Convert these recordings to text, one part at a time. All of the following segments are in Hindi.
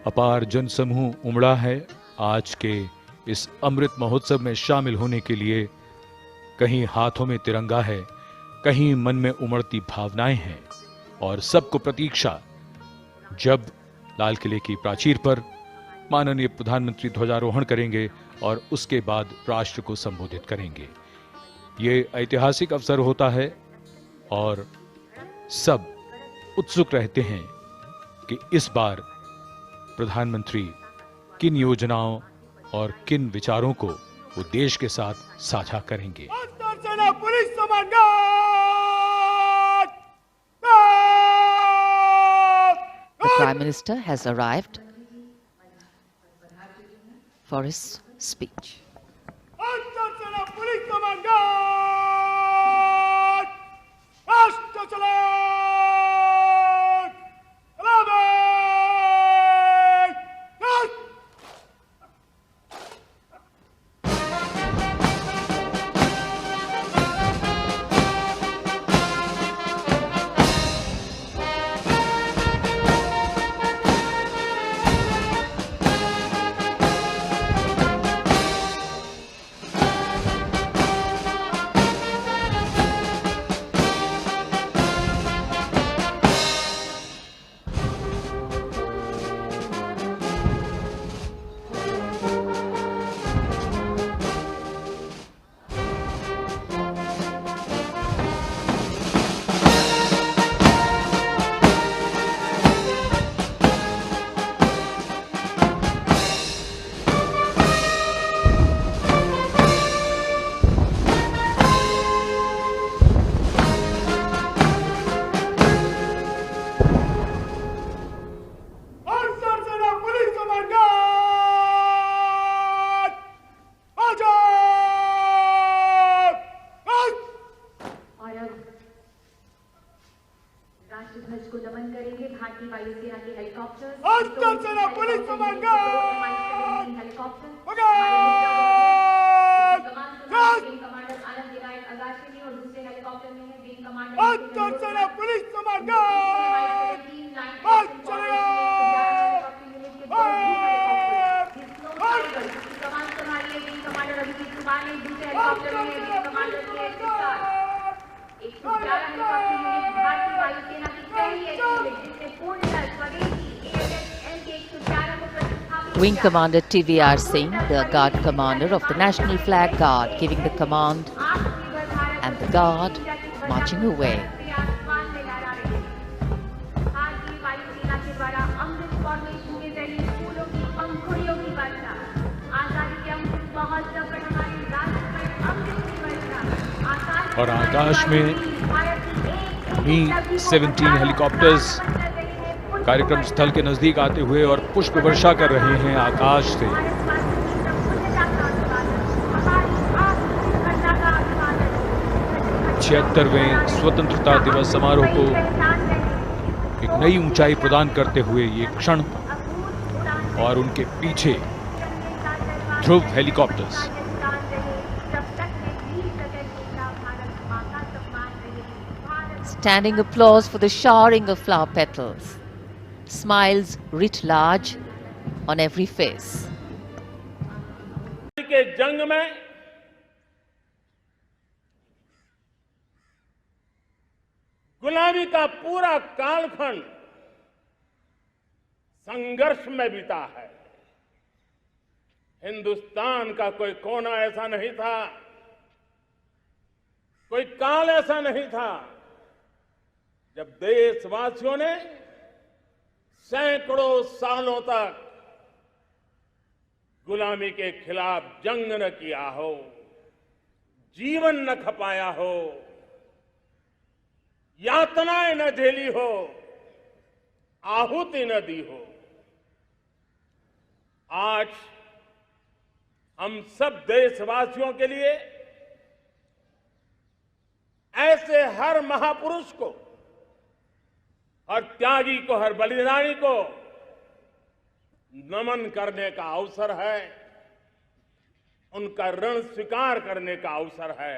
अपार जनसमूह उमड़ा है आज के इस अमृत महोत्सव में शामिल होने के लिए। कहीं हाथों में तिरंगा है, कहीं मन में उमड़ती भावनाएं हैं और सबको प्रतीक्षा जब लाल किले की प्राचीर पर माननीय प्रधानमंत्री ध्वजारोहण करेंगे और उसके बाद राष्ट्र को संबोधित करेंगे। ये ऐतिहासिक अवसर होता है और सब उत्सुक रहते हैं कि इस बार प्रधानमंत्री किन योजनाओं और किन विचारों को वो देश के साथ साझा करेंगे। The Prime Minister has arrived for his speech. राष्ट्रध्वज को नमन करेंगे भारतीय वायुसेना के helicopter police commander helicopter commander Anand Vinayak Agashe और दूसरे हेलीकॉप्टर में है विंग कमांडर पुलिस कमांडर कमान संभालिए विंग कमांडर अभिजीत कुमार ने दूसरे हेलीकॉप्टर में है विंग कमांडर के भारतीय वायुसेना की पहली यूनिट जिसने पूर्णतः स्वदेशी AFS-LK-111 को प्रतिस्थापित Wing Commander TVR Singh, the Guard Commander of the National Flag Guard, giving the command and the Guard marching away. भारतीय वायुसेना के द्वारा अमृत फॉर्मेशन के जरिए फूलों की पंखुड़ियों की वर्षा, आजादी के अमृत महोत्सव पर हमारे राष्ट्र पर अमृत की वर्षा, और आकाश में Mi-17 हेलीकॉप्टर्स कार्यक्रम स्थल के नजदीक आते हुए और पुष्प वर्षा कर रहे हैं आकाश से। 76वें स्वतंत्रता दिवस समारोह को एक नई ऊंचाई प्रदान करते हुए ये क्षण और उनके पीछे ध्रुव helicopters. Standing applause for the showering of flower petals. Smiles writ large on every face. के जंग में गुलामी का पूरा कालखंड संघर्ष में बीता है। हिंदुस्तान का कोई कोना ऐसा नहीं था, कोई काल ऐसा नहीं था जब देशवासियों ने सैकड़ों सालों तक गुलामी के खिलाफ जंग न किया हो, जीवन न खपाया हो, यातनाएं न झेली हो, आहुति न दी हो। आज हम सब देशवासियों के लिए ऐसे हर महापुरुष को, हर त्यागी को, हर बलिदानी को नमन करने का अवसर है, उनका ऋण स्वीकार करने का अवसर है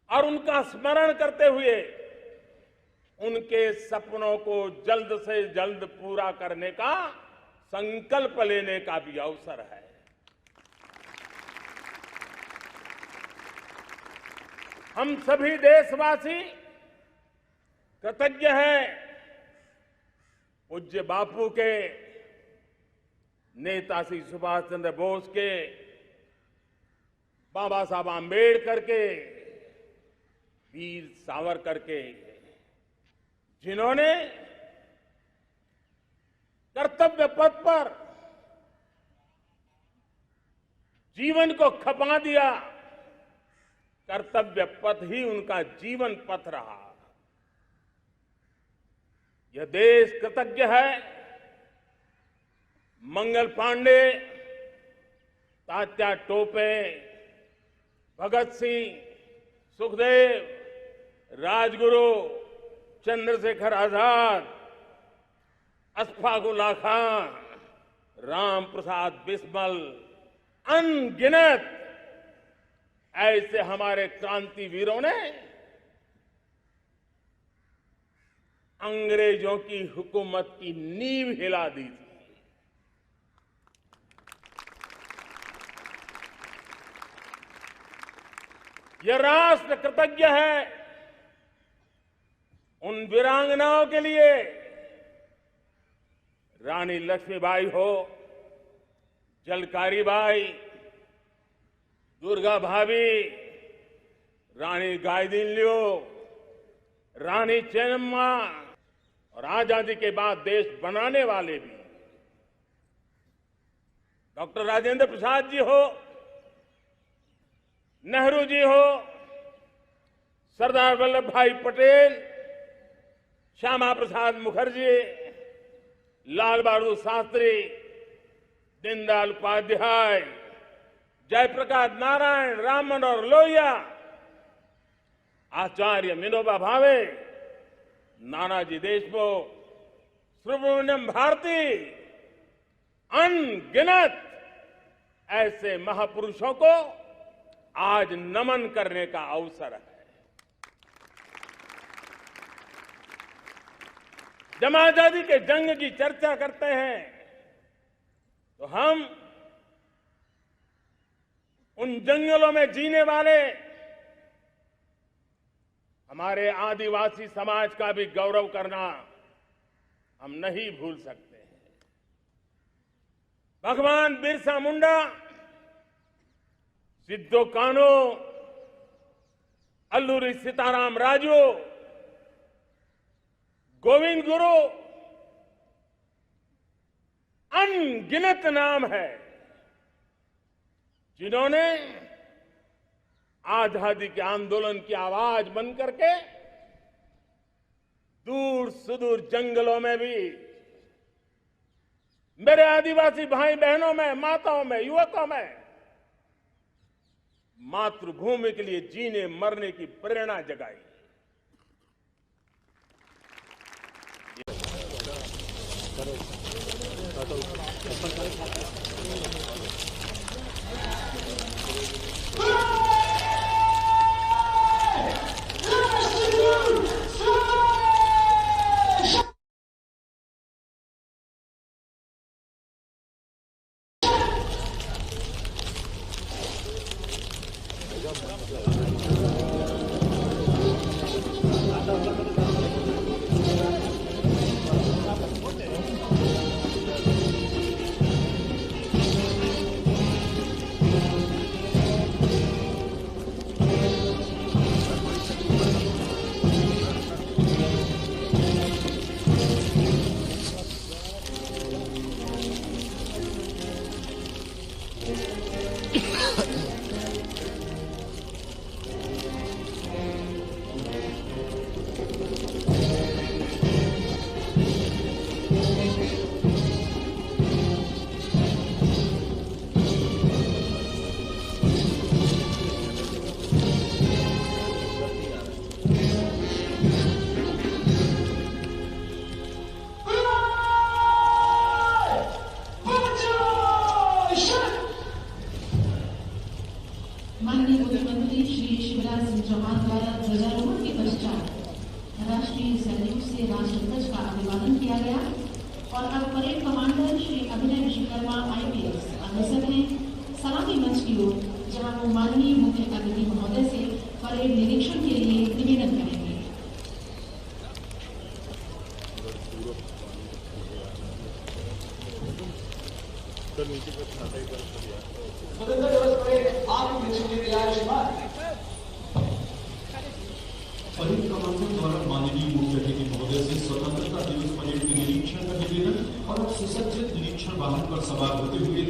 और उनका स्मरण करते हुए उनके सपनों को जल्द से जल्द पूरा करने का संकल्प लेने का भी अवसर है। हम सभी देशवासी कृतज्ञ हैं पूज्य बापू के, नेताजी सुभाष चंद्र बोस के, बाबा साहब आम्बेडकर के, वीर सावरकर के, जिन्होंने कर्तव्य पथ पर जीवन को खपा दिया। कर्तव्य पथ ही उनका जीवन पथ रहा। यह देश कृतज्ञ है मंगल पांडे, तात्या टोपे, भगत सिंह, सुखदेव, राजगुरु, चंद्रशेखर आजाद, अशफाक उल्लाह खान, राम प्रसाद बिस्मिल, अनगिनत ऐसे हमारे क्रांतिवीरों ने अंग्रेजों की हुकूमत की नींव हिला दी थी। यह राष्ट्र कृतज्ञ है उन वीरांगनाओं के लिए, रानी लक्ष्मीबाई हो, झलकारी बाई, दुर्गा भाभी, रानी गाइदिन्लियो, रानी चेन्नम्मा और आजादी के बाद देश बनाने वाले भी डॉक्टर राजेंद्र प्रसाद जी हो, नेहरू जी हो, सरदार वल्लभ भाई पटेल, श्यामा प्रसाद मुखर्जी, लाल बहादुर शास्त्री, दीनदयाल उपाध्याय, जयप्रकाश नारायण, राम मनोहर लोहिया, आचार्य विनोबा भावे, नानाजी देशमुख, सुब्रमण्यम भारती, अनगिनत ऐसे महापुरुषों को आज नमन करने का अवसर है। जब आजादी के जंग की चर्चा करते हैं तो हम उन जंगलों में जीने वाले हमारे आदिवासी समाज का भी गौरव करना हम नहीं भूल सकते हैं। भगवान बिरसा मुंडा, सिद्धो कान्हू, अल्लूरी सीताराम राजू, गोविंद गुरु, अनगिनत नाम है जिन्होंने आजादी के आंदोलन की आवाज बन करके दूर सुदूर जंगलों में भी मेरे आदिवासी भाई बहनों में, माताओं में, युवकों में मातृभूमि के लिए जीने मरने की प्रेरणा जगाई। शर्मा IPS अग्रसर हैं सलामी मंच की ओर, जहां वो माननीय मुख्य अतिथि महोदय से परेड निरीक्षण के लिए निवेदन करेंगे। स्वतंत्रता दिवस परेड आपके निरीक्षण के लिए तैयार है श्रीमान। परेड कमांडर द्वारा माननीय मुख्य अतिथि महोदय से स्वतंत्रता दिवस परेड के निरीक्षण का निवेदन और सुसज्जित निरीक्षण वाहन पर सवार होते हुए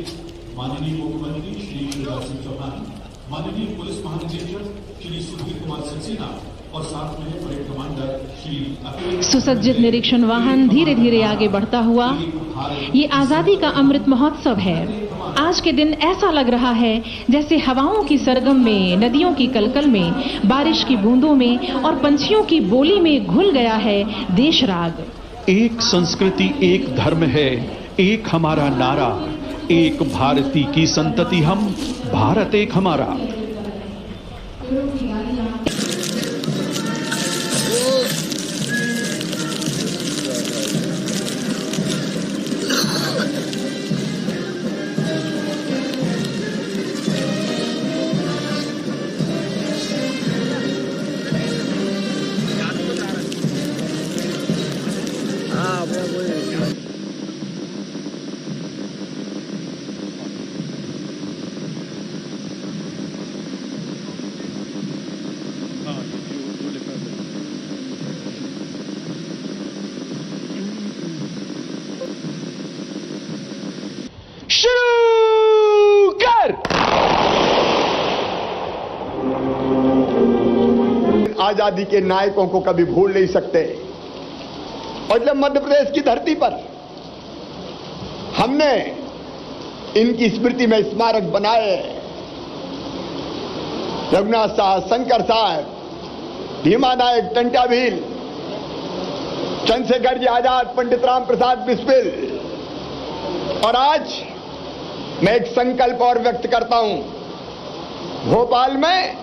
माननीय मुख्यमंत्री श्री शिवराज सिंह चौहान, माननीय पुलिस महानिदेशक श्री सुधीर कुमार सक्सेना और साथ में परेड कमांडर श्री सुसज्जित निरीक्षण वाहन धीरे धीरे आगे बढ़ता हुआ ये आजादी का अमृत महोत्सव है। आज के दिन ऐसा लग रहा है जैसे हवाओं की सरगम में, नदियों की कलकल में, बारिश की बूंदों में और पंछियों की बोली में घुल गया है देश राग। एक संस्कृति एक धर्म है, एक हमारा नारा, एक भारती की संतति हम, भारत एक हमारा। शुरू कर। आजादी के नायकों को कभी भूल नहीं सकते। और जब मध्य प्रदेश की धरती पर हमने इनकी स्मृति में स्मारक बनाए, रघुनाथ साहब, शंकर साहब, भीमा नायक, टंटा भील, चंद्रशेखर जी आजाद, पंडित राम प्रसाद बिस्मिल, और आज मैं एक संकल्प और व्यक्त करता हूं। भोपाल में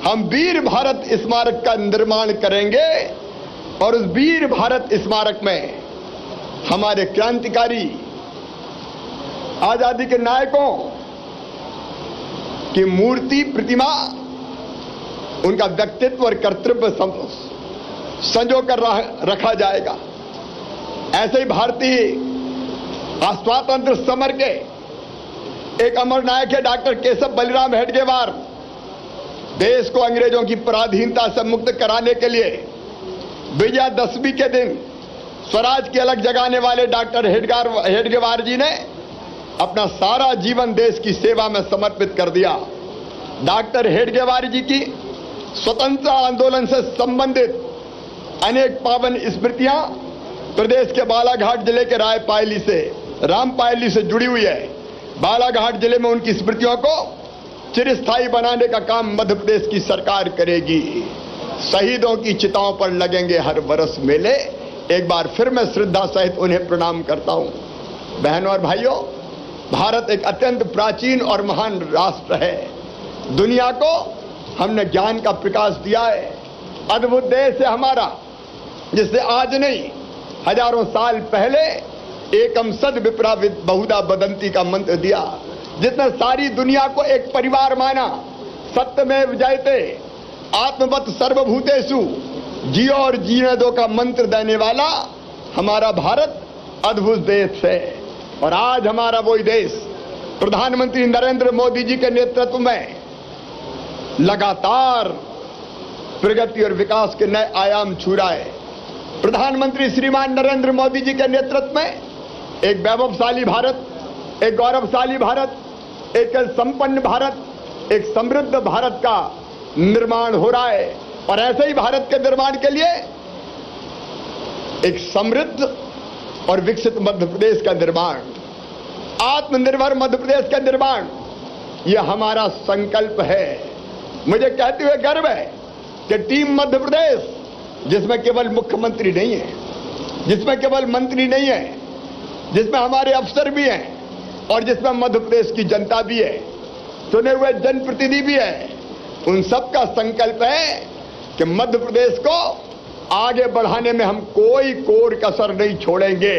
हम वीर भारत स्मारक का निर्माण करेंगे और उस वीर भारत स्मारक में हमारे क्रांतिकारी आजादी के नायकों की मूर्ति, प्रतिमा, उनका व्यक्तित्व और कर्तव्य संजो कर रखा जाएगा। ऐसे ही भारतीय स्वातंत्र समर के एक अमर नायक है डॉक्टर केशव बलिराम हेडगेवार। देश को अंग्रेजों की पराधीनता से मुक्त कराने के लिए विजयादशमी के दिन स्वराज की अलग जगाने वाले डॉक्टर हेडगेवार जी ने अपना सारा जीवन देश की सेवा में समर्पित कर दिया। डॉक्टर हेडगेवार जी की स्वतंत्रता आंदोलन से संबंधित अनेक पावन स्मृतियां प्रदेश के बालाघाट जिले के रामपायली से जुड़ी हुई है। बालाघाट जिले में उनकी स्मृतियों को चिरस्थायी बनाने का काम मध्य प्रदेश की सरकार करेगी। शहीदों की चिताओं पर लगेंगे हर वर्ष मेले। एक बार फिर मैं श्रद्धा सहित उन्हें प्रणाम करता हूं। बहनों और भाइयों, भारत एक अत्यंत प्राचीन और महान राष्ट्र है। दुनिया को हमने ज्ञान का प्रकाश दिया है। अद्भुत देश है हमारा, जिससे आज नहीं हजारों साल पहले एकम सद विप्रा बहुधा बदंती का मंत्र दिया, जिसने सारी दुनिया को एक परिवार माना। सत्यमेव जयते, आत्मवत सर्वभूतेषु, जियो और जीने दो का मंत्र देने वाला हमारा भारत अद्भुत देश है। और आज हमारा वही देश प्रधानमंत्री नरेंद्र मोदी जी के नेतृत्व में लगातार प्रगति और विकास के नए आयाम छू रहा है। प्रधानमंत्री श्रीमान नरेंद्र मोदी जी के नेतृत्व में एक वैभवशाली भारत, एक गौरवशाली भारत, एक संपन्न भारत, एक समृद्ध भारत का निर्माण हो रहा है। और ऐसे ही भारत के निर्माण के लिए एक समृद्ध और विकसित मध्य प्रदेश का निर्माण, आत्मनिर्भर मध्य प्रदेश का निर्माण, यह हमारा संकल्प है। मुझे कहते हुए गर्व है कि टीम मध्य प्रदेश, जिसमें केवल मुख्यमंत्री नहीं है, जिसमें केवल मंत्री नहीं है, जिसमें हमारे अफसर भी हैं और जिसमें मध्य प्रदेश की जनता भी है, चुने हुए जनप्रतिनिधि भी है, उन सबका संकल्प है कि मध्य प्रदेश को आगे बढ़ाने में हम कोई कोर कसर नहीं छोड़ेंगे।